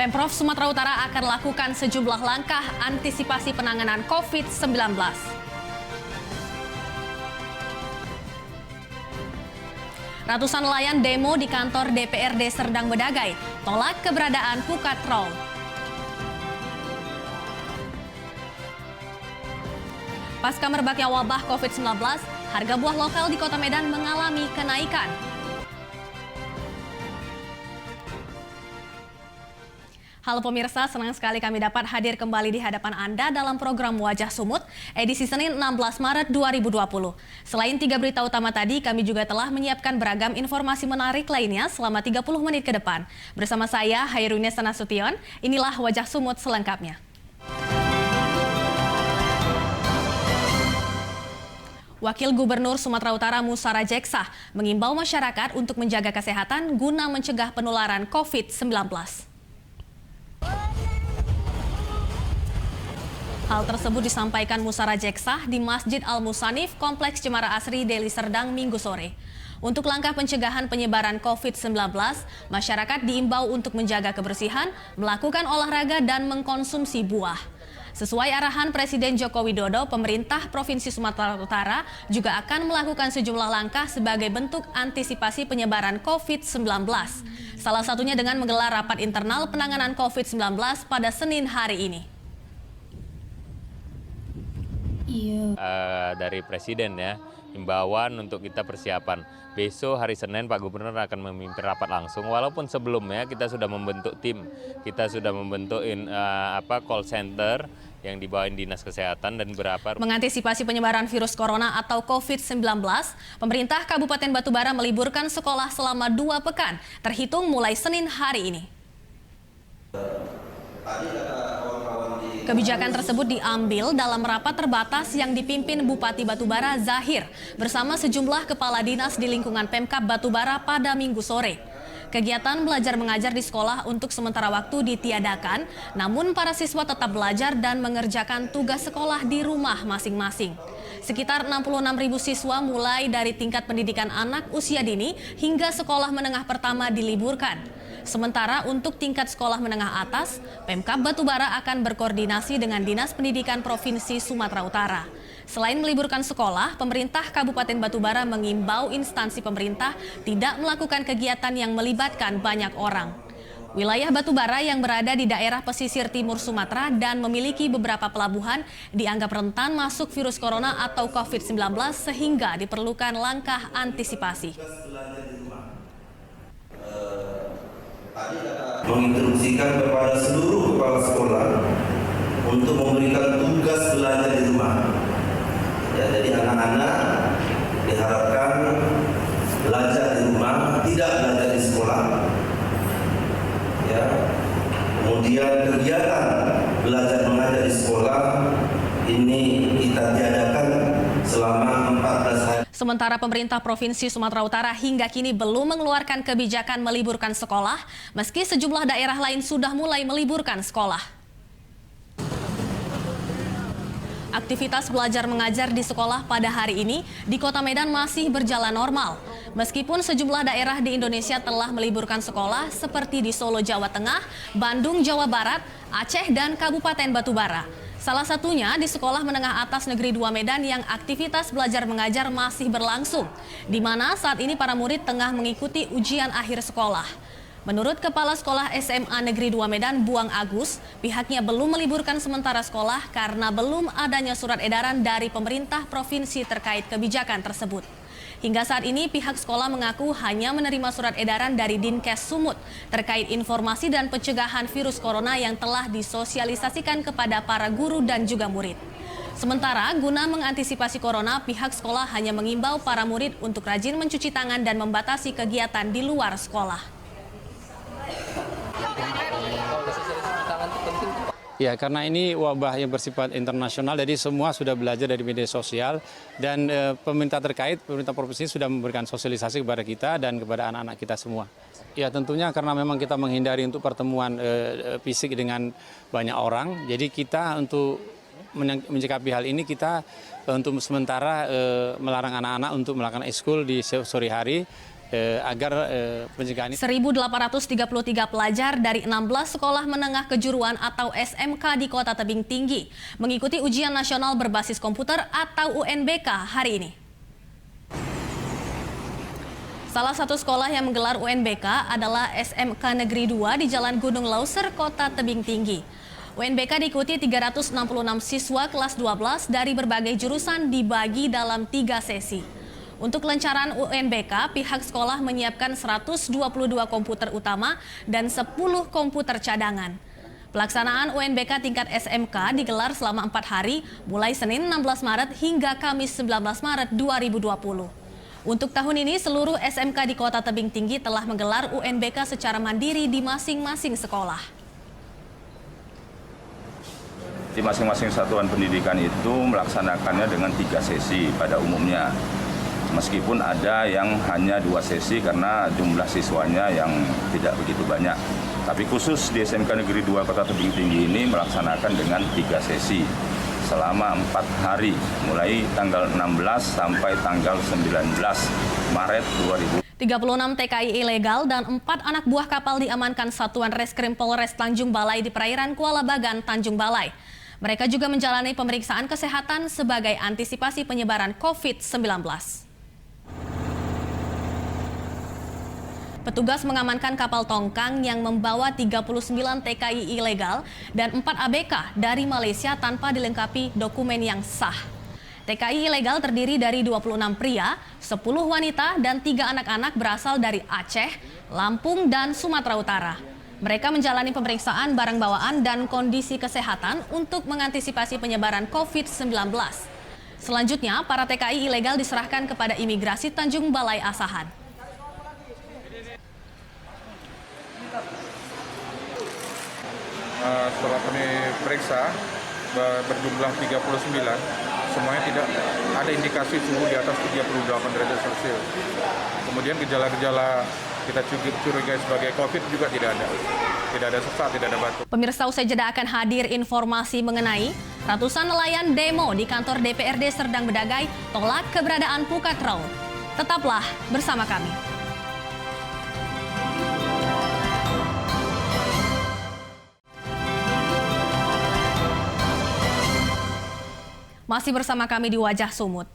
Pemprov Sumatera Utara akan lakukan sejumlah langkah antisipasi penanganan COVID-19. Ratusan nelayan demo di kantor DPRD Serdang Bedagai, tolak keberadaan Pukat Roll. Pasca merebaknya wabah COVID-19, harga buah lokal di Kota Medan mengalami kenaikan. Halo pemirsa, senang sekali kami dapat hadir kembali di hadapan Anda dalam program Wajah Sumut, edisi Senin 16 Maret 2020. Selain 3 berita utama tadi, kami juga telah menyiapkan beragam informasi menarik lainnya selama 30 menit ke depan. Bersama saya, Hairunisa Nasution, inilah Wajah Sumut selengkapnya. Wakil Gubernur Sumatera Utara Musara Jeksah mengimbau masyarakat untuk menjaga kesehatan guna mencegah penularan COVID-19. Hal tersebut disampaikan Musara Jeksah di Masjid Al-Musanif, Kompleks Cemara Asri, Deli Serdang, Minggu sore. Untuk langkah pencegahan penyebaran COVID-19, masyarakat diimbau untuk menjaga kebersihan, melakukan olahraga, dan mengkonsumsi buah. Sesuai arahan Presiden Joko Widodo, pemerintah Provinsi Sumatera Utara juga akan melakukan sejumlah langkah sebagai bentuk antisipasi penyebaran COVID-19. Salah satunya dengan menggelar rapat internal penanganan COVID-19 pada Senin hari ini. Dari Presiden ya, himbauan untuk kita persiapan. Besok hari Senin Pak Gubernur akan memimpin rapat langsung, walaupun sebelumnya kita sudah membentuk tim, kita sudah membentuk call center yang dibawain Dinas Kesehatan dan berapa. Mengantisipasi penyebaran virus corona atau COVID-19, pemerintah Kabupaten Batubara meliburkan sekolah selama 2 pekan, terhitung mulai Senin hari ini. Kebijakan tersebut diambil dalam rapat terbatas yang dipimpin Bupati Batubara Zahir bersama sejumlah kepala dinas di lingkungan Pemkab Batubara pada Minggu sore. Kegiatan belajar mengajar di sekolah untuk sementara waktu ditiadakan, namun para siswa tetap belajar dan mengerjakan tugas sekolah di rumah masing-masing. Sekitar 66.000 siswa mulai dari tingkat pendidikan anak usia dini hingga sekolah menengah pertama diliburkan. Sementara untuk tingkat sekolah menengah atas, Pemkab Batubara akan berkoordinasi dengan Dinas Pendidikan Provinsi Sumatera Utara. Selain meliburkan sekolah, pemerintah Kabupaten Batubara mengimbau instansi pemerintah tidak melakukan kegiatan yang melibatkan banyak orang. Wilayah Batubara yang berada di daerah pesisir timur Sumatera dan memiliki beberapa pelabuhan dianggap rentan masuk virus corona atau COVID-19 sehingga diperlukan langkah antisipasi. Menginstruksikan kepada seluruh kepala sekolah untuk memberikan tugas belajar di rumah. Ya, jadi anak-anak diharapkan belajar di rumah, tidak belajar di sekolah. Ya. Kemudian kegiatan belajar mengajar di sekolah ini kita tiadakan selama 14 hari. Sementara pemerintah Provinsi Sumatera Utara hingga kini belum mengeluarkan kebijakan meliburkan sekolah, meski sejumlah daerah lain sudah mulai meliburkan sekolah. Aktivitas belajar mengajar di sekolah pada hari ini di Kota Medan masih berjalan normal. Meskipun sejumlah daerah di Indonesia telah meliburkan sekolah seperti di Solo, Jawa Tengah, Bandung, Jawa Barat, Aceh, dan Kabupaten Batubara. Salah satunya di Sekolah Menengah Atas Negeri 2 Medan yang aktivitas belajar mengajar masih berlangsung, di mana saat ini para murid tengah mengikuti ujian akhir sekolah. Menurut Kepala Sekolah SMA Negeri 2 Medan, Buang Agus, pihaknya belum meliburkan sementara sekolah karena belum adanya surat edaran dari pemerintah provinsi terkait kebijakan tersebut. Hingga saat ini pihak sekolah mengaku hanya menerima surat edaran dari Dinkes Sumut terkait informasi dan pencegahan virus corona yang telah disosialisasikan kepada para guru dan juga murid. Sementara guna mengantisipasi corona, pihak sekolah hanya mengimbau para murid untuk rajin mencuci tangan dan membatasi kegiatan di luar sekolah. Ya, karena ini wabah yang bersifat internasional, jadi semua sudah belajar dari media sosial dan pemerintah terkait, pemerintah provinsi sudah memberikan sosialisasi kepada kita dan kepada anak-anak kita semua. Ya, tentunya karena memang kita menghindari untuk pertemuan fisik dengan banyak orang, jadi kita untuk menyikapi hal ini kita untuk sementara melarang anak-anak untuk melakukan ekskul di sore hari agar pencegahan ini. 1.833 pelajar dari 16 sekolah menengah kejuruan atau SMK di Kota Tebing Tinggi mengikuti ujian nasional berbasis komputer atau UNBK hari ini. Salah satu sekolah yang menggelar UNBK adalah SMK Negeri 2 di Jalan Gunung Lauser, Kota Tebing Tinggi. UNBK diikuti 366 siswa kelas 12 dari berbagai jurusan dibagi dalam 3 sesi. Untuk kelancaran UNBK, pihak sekolah menyiapkan 122 komputer utama dan 10 komputer cadangan. Pelaksanaan UNBK tingkat SMK digelar selama 4 hari, mulai Senin 16 Maret hingga Kamis 19 Maret 2020. Untuk tahun ini, seluruh SMK di Kota Tebing Tinggi telah menggelar UNBK secara mandiri di masing-masing sekolah. Di masing-masing satuan pendidikan itu melaksanakannya dengan 3 sesi pada umumnya. Meskipun ada yang hanya 2 sesi karena jumlah siswanya yang tidak begitu banyak. Tapi khusus di SMK Negeri 2 Kota Tebing Tinggi ini melaksanakan dengan 3 sesi selama 4 hari, mulai tanggal 16 sampai tanggal 19 Maret 2020. 36 TKI ilegal dan 4 anak buah kapal diamankan Satuan Reskrim Polres Tanjung Balai di perairan Kuala Bagan, Tanjung Balai. Mereka juga menjalani pemeriksaan kesehatan sebagai antisipasi penyebaran COVID-19. Petugas mengamankan kapal tongkang yang membawa 39 TKI ilegal dan 4 ABK dari Malaysia tanpa dilengkapi dokumen yang sah. TKI ilegal terdiri dari 26 pria, 10 wanita, dan 3 anak-anak berasal dari Aceh, Lampung, dan Sumatera Utara. Mereka menjalani pemeriksaan barang bawaan dan kondisi kesehatan untuk mengantisipasi penyebaran COVID-19. Selanjutnya, para TKI ilegal diserahkan kepada imigrasi Tanjung Balai Asahan. Setelah kami periksa berjumlah 39, semuanya tidak ada indikasi suhu di atas 38 derajat Celcius. Kemudian gejala-gejala kita curigai sebagai COVID juga tidak ada. Tidak ada sesak, tidak ada batuk. Pemirsa, usai jeda akan hadir informasi mengenai ratusan nelayan demo di kantor DPRD Serdang Bedagai tolak keberadaan Pukat Traul. Tetaplah bersama kami. Masih bersama kami di Wajah Sumut.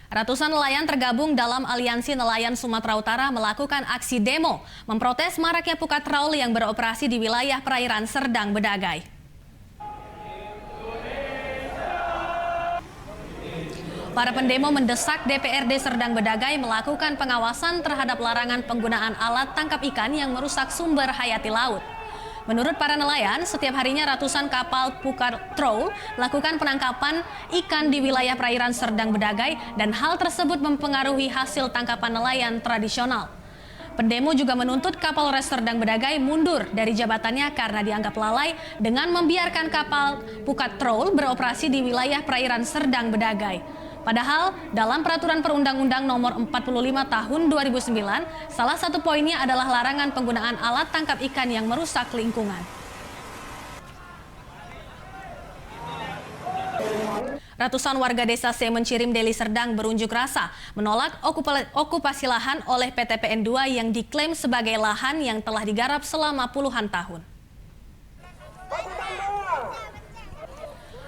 Ratusan nelayan tergabung dalam Aliansi Nelayan Sumatera Utara melakukan aksi demo memprotes maraknya Pukat Traul yang beroperasi di wilayah perairan Serdang Bedagai. Para pendemo mendesak DPRD Serdang Bedagai melakukan pengawasan terhadap larangan penggunaan alat tangkap ikan yang merusak sumber hayati laut. Menurut para nelayan, setiap harinya ratusan kapal Pukat Traul lakukan penangkapan ikan di wilayah perairan Serdang Bedagai dan hal tersebut mempengaruhi hasil tangkapan nelayan tradisional. Pendemo juga menuntut Kapolres Serdang Bedagai mundur dari jabatannya karena dianggap lalai dengan membiarkan kapal Pukat Traul beroperasi di wilayah perairan Serdang Bedagai. Padahal dalam Peraturan Perundang-Undang Nomor 45 Tahun 2009, salah satu poinnya adalah larangan penggunaan alat tangkap ikan yang merusak lingkungan. Ratusan warga desa Semencirim, Deli Serdang berunjuk rasa menolak okupasi lahan oleh PT PN2 yang diklaim sebagai lahan yang telah digarap selama puluhan tahun.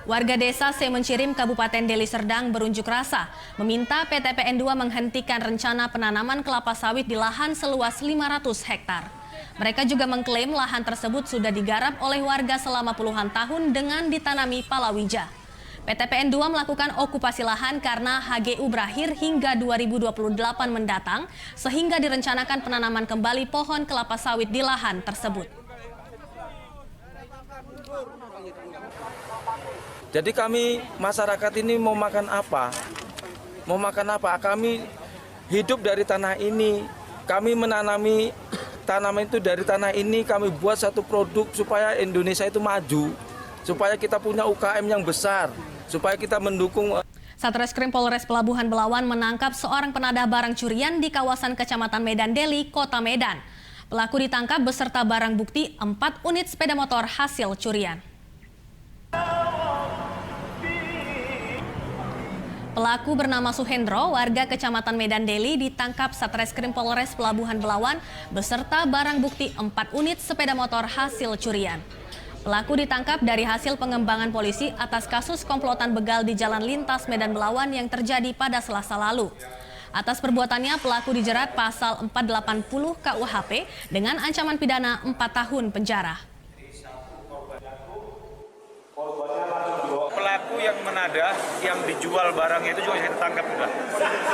Warga desa Semencirim, Kabupaten Deli Serdang berunjuk rasa meminta PT PN2 menghentikan rencana penanaman kelapa sawit di lahan seluas 500 hektar. Mereka juga mengklaim lahan tersebut sudah digarap oleh warga selama puluhan tahun dengan ditanami palawija. PT PN2 melakukan okupasi lahan karena HGU berakhir hingga 2028 mendatang, sehingga direncanakan penanaman kembali pohon kelapa sawit di lahan tersebut. Jadi kami masyarakat ini mau makan apa? Mau makan apa? Kami hidup dari tanah ini. Kami menanami tanaman itu dari tanah ini. Kami buat satu produk supaya Indonesia itu maju. Supaya kita punya UKM yang besar. Supaya kita mendukung. Satreskrim Polres Pelabuhan Belawan menangkap seorang penadah barang curian di kawasan Kecamatan Medan Deli, Kota Medan. Pelaku ditangkap beserta barang bukti 4 unit sepeda motor hasil curian. Pelaku bernama Suhendro, warga Kecamatan Medan Deli, ditangkap Satreskrim Polres Pelabuhan Belawan beserta barang bukti 4 unit sepeda motor hasil curian. Pelaku ditangkap dari hasil pengembangan polisi atas kasus komplotan begal di Jalan Lintas Medan Belawan yang terjadi pada Selasa lalu. Atas perbuatannya, pelaku dijerat pasal 480 KUHP dengan ancaman pidana 4 tahun penjara. Pelaku yang menada, yang dijual barangnya itu juga kita tangkap juga.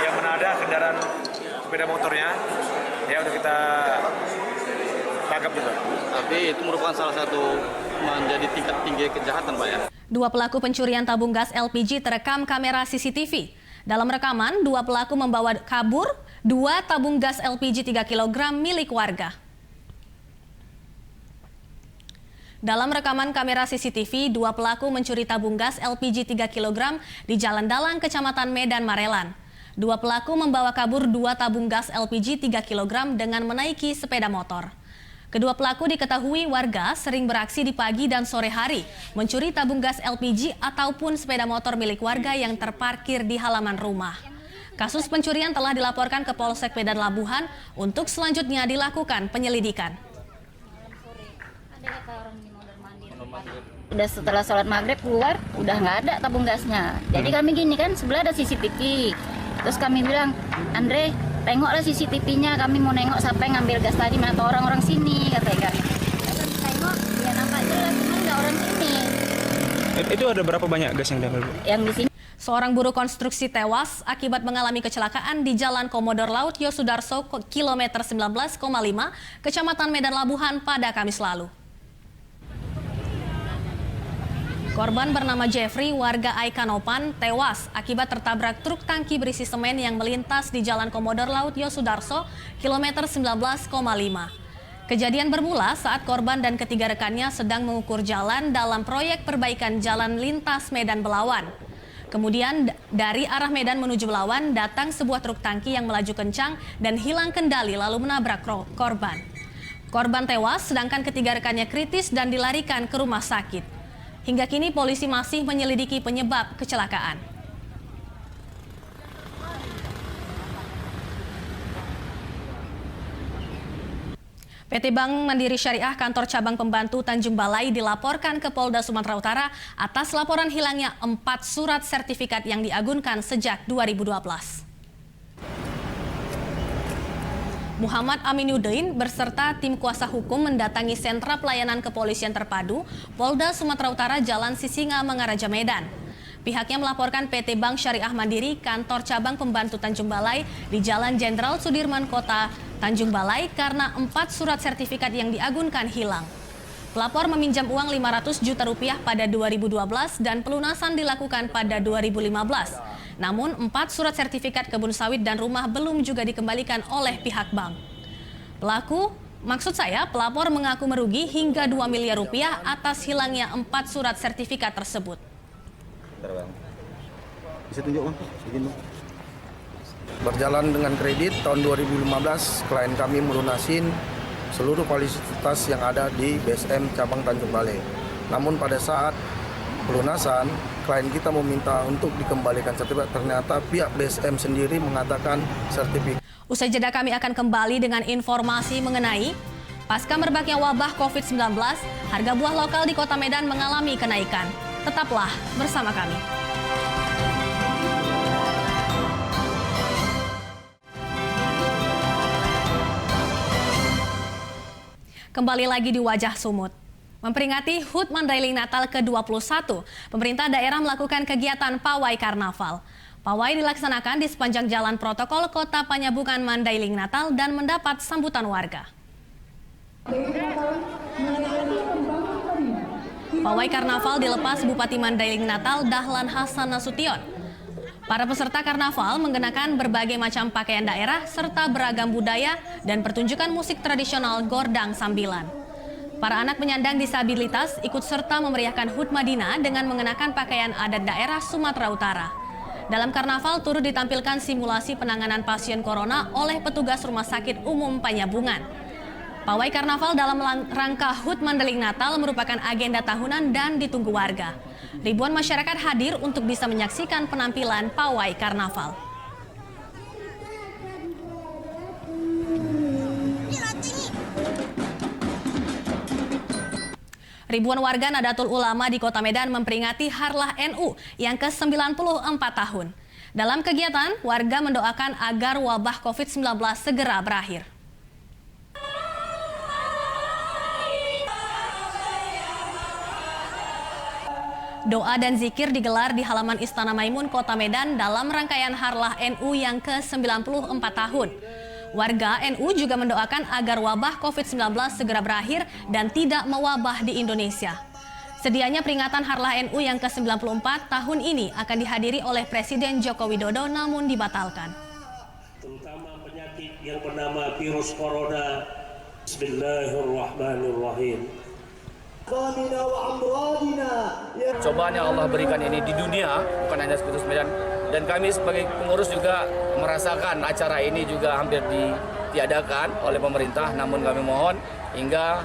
Yang menada kendaraan sepeda motornya, ya udah kita tangkap juga. Tapi itu merupakan salah satu menjadi tingkat tinggi kejahatan, Pak ya. 2 pelaku pencurian tabung gas LPG terekam kamera CCTV. Dalam rekaman, 2 pelaku membawa kabur 2 tabung gas LPG 3 kg milik warga. Dalam rekaman kamera CCTV, 2 pelaku mencuri tabung gas LPG 3 kg di Jalan Dalang, Kecamatan Medan Marelan. 2 pelaku membawa kabur 2 tabung gas LPG 3 kg dengan menaiki sepeda motor. Kedua pelaku diketahui warga sering beraksi di pagi dan sore hari, mencuri tabung gas LPG ataupun sepeda motor milik warga yang terparkir di halaman rumah. Kasus pencurian telah dilaporkan ke Polsek Medan Labuhan untuk selanjutnya dilakukan penyelidikan. Udah setelah sholat maghrib keluar, udah nggak ada tabung gasnya. Jadi kami gini kan, sebelah ada CCTV. Terus kami bilang, Andre, tengoklah CCTV-nya, kami mau nengok siapa yang ngambil gas tadi, atau orang-orang sini, katanya. Terus tengok, ya nampak jelas, cuma nggak orang sini. Itu ada berapa banyak gas yang diambil, Bu? Yang di sini. Seorang buruh konstruksi tewas akibat mengalami kecelakaan di Jalan Komodor Laut Yosudarso, kilometer 19,5, Kecamatan Medan Labuhan pada Kamis lalu. Korban bernama Jeffrey, warga Aikanopan, tewas akibat tertabrak truk tangki berisi semen yang melintas di Jalan Komodor Laut Yosudarso, kilometer 19,5. Kejadian bermula saat korban dan ketiga rekannya sedang mengukur jalan dalam proyek perbaikan jalan lintas Medan Belawan. Kemudian dari arah Medan menuju Belawan datang sebuah truk tangki yang melaju kencang dan hilang kendali lalu menabrak korban. Korban tewas sedangkan ketiga rekannya kritis dan dilarikan ke rumah sakit. Hingga kini polisi masih menyelidiki penyebab kecelakaan. PT Bank Mandiri Syariah Kantor Cabang Pembantu Tanjung Balai dilaporkan ke Polda Sumatera Utara atas laporan hilangnya 4 surat sertifikat yang diagunkan sejak 2012. Muhammad Aminuddin berserta tim kuasa hukum mendatangi Sentra Pelayanan Kepolisian Terpadu Polda Sumatera Utara Jalan Sisinga, Mangaraja, Medan. Pihaknya melaporkan PT Bank Syariah Mandiri Kantor Cabang Pembantu Tanjung Balai di Jalan Jenderal Sudirman, Kota Tanjung Balai karena 4 surat sertifikat yang diagunkan hilang. Pelapor meminjam uang 500 juta rupiah pada 2012 dan pelunasan dilakukan pada 2015. Namun 4 surat sertifikat kebun sawit dan rumah belum juga dikembalikan oleh pihak bank. Pelapor mengaku merugi hingga 2 miliar rupiah atas hilangnya 4 surat sertifikat tersebut. Bisa tunjuk, Bang? Berjalan dengan kredit tahun 2015, klien kami melunasin seluruh fasilitas yang ada di BSM Cabang Tanjung Balai. Namun pada saat pelunasan, klien kita meminta untuk dikembalikan sertifikat. Ternyata pihak BSM sendiri mengatakan sertifikat. Usai jeda kami akan kembali dengan informasi mengenai pasca merebaknya wabah COVID-19, harga buah lokal di Kota Medan mengalami kenaikan. Tetaplah bersama kami. Kembali lagi di Wajah Sumut. Memperingati HUT Mandailing Natal ke-21, pemerintah daerah melakukan kegiatan Pawai Karnaval. Pawai dilaksanakan di sepanjang jalan protokol Kota Panyabungan Mandailing Natal dan mendapat sambutan warga. Pawai Karnaval dilepas Bupati Mandailing Natal Dahlan Hasan Nasution. Para peserta karnaval mengenakan berbagai macam pakaian daerah serta beragam budaya dan pertunjukan musik tradisional Gordang Sambilan. Para anak penyandang disabilitas ikut serta memeriahkan HUT Madinah dengan mengenakan pakaian adat daerah Sumatera Utara. Dalam karnaval turut ditampilkan simulasi penanganan pasien corona oleh petugas Rumah Sakit Umum Panyabungan. Pawai karnaval dalam rangka HUT Mandailing Natal merupakan agenda tahunan dan ditunggu warga. Ribuan masyarakat hadir untuk bisa menyaksikan penampilan pawai karnaval. Ribuan warga Nadatul Ulama di Kota Medan memperingati Harlah NU yang ke-94 tahun. Dalam kegiatan, warga mendoakan agar wabah COVID-19 segera berakhir. Doa dan zikir digelar di halaman Istana Maimun, Kota Medan dalam rangkaian Harlah NU yang ke-94 tahun. Warga NU juga mendoakan agar wabah COVID-19 segera berakhir dan tidak mewabah di Indonesia. Sedianya peringatan Harlah NU yang ke-94 tahun ini akan dihadiri oleh Presiden Joko Widodo namun dibatalkan. Terutama penyakit yang bernama virus corona. Bismillahirrahmanirrahim. Cobaan yang Allah berikan ini di dunia, bukan hanya Kudus Medan. Dan kami sebagai pengurus juga merasakan acara ini juga hampir ditiadakan oleh pemerintah. Namun kami mohon hingga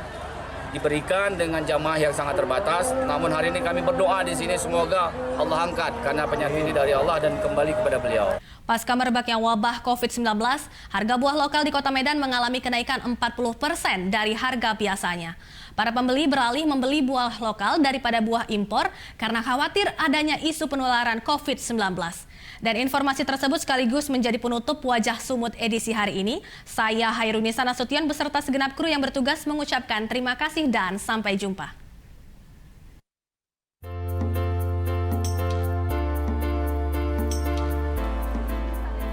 diberikan dengan jamaah yang sangat terbatas. Namun hari ini kami berdoa di sini semoga Allah angkat karena penyakit ini dari Allah dan kembali kepada beliau. Pasca merebaknya wabah COVID-19, harga buah lokal di Kota Medan mengalami kenaikan 40% dari harga biasanya. Para pembeli beralih membeli buah lokal daripada buah impor karena khawatir adanya isu penularan COVID-19. Dan informasi tersebut sekaligus menjadi penutup Wajah Sumut edisi hari ini. Saya Hairunisa Nasution beserta segenap kru yang bertugas mengucapkan terima kasih dan sampai jumpa.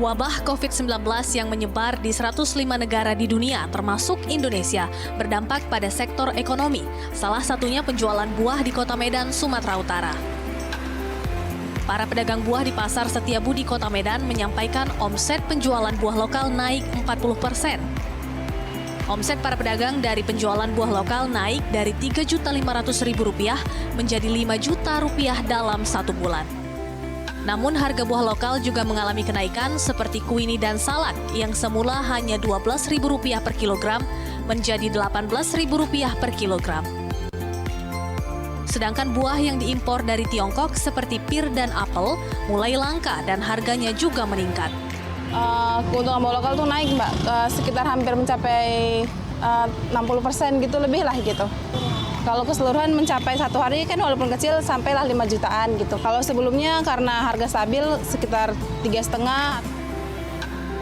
Wabah COVID-19 yang menyebar di 105 negara di dunia, termasuk Indonesia, berdampak pada sektor ekonomi, salah satunya penjualan buah di Kota Medan, Sumatera Utara. Para pedagang buah di Pasar Setiabudi Kota Medan menyampaikan omset penjualan buah lokal naik 40%. Omset para pedagang dari penjualan buah lokal naik dari Rp3.500.000 menjadi Rp5 juta dalam 1 bulan. Namun harga buah lokal juga mengalami kenaikan seperti kuini dan salak yang semula hanya Rp12.000 per kilogram menjadi Rp18.000 per kilogram. Sedangkan buah yang diimpor dari Tiongkok seperti pir dan apel mulai langka dan harganya juga meningkat. Keuntungan buah lokal tuh naik, Mbak, sekitar hampir mencapai 60% gitu, lebih lah gitu. Kalau keseluruhan mencapai satu hari kan walaupun kecil sampailah 5 jutaan gitu. Kalau sebelumnya karena harga stabil sekitar 3,5.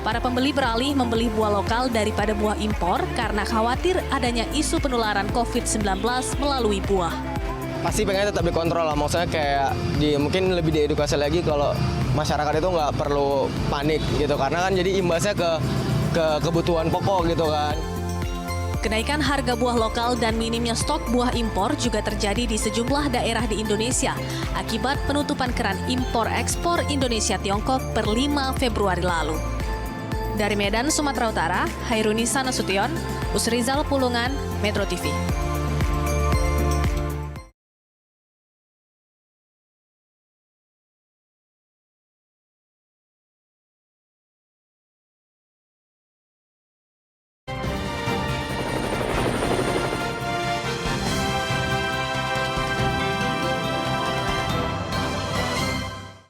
Para pembeli beralih membeli buah lokal daripada buah impor karena khawatir adanya isu penularan COVID-19 melalui buah. Pasti pengen tetap dikontrol lah, maksudnya kayak mungkin lebih diedukasi lagi kalau masyarakat itu nggak perlu panik gitu, karena kan jadi imbasnya ke kebutuhan pokok gitu kan. Kenaikan harga buah lokal dan minimnya stok buah impor juga terjadi di sejumlah daerah di Indonesia akibat penutupan keran impor-ekspor Indonesia-Tiongkok per 5 Februari lalu. Dari Medan, Sumatera Utara, Hairunisa Nasution, Usrizal Pulungan, Metro TV.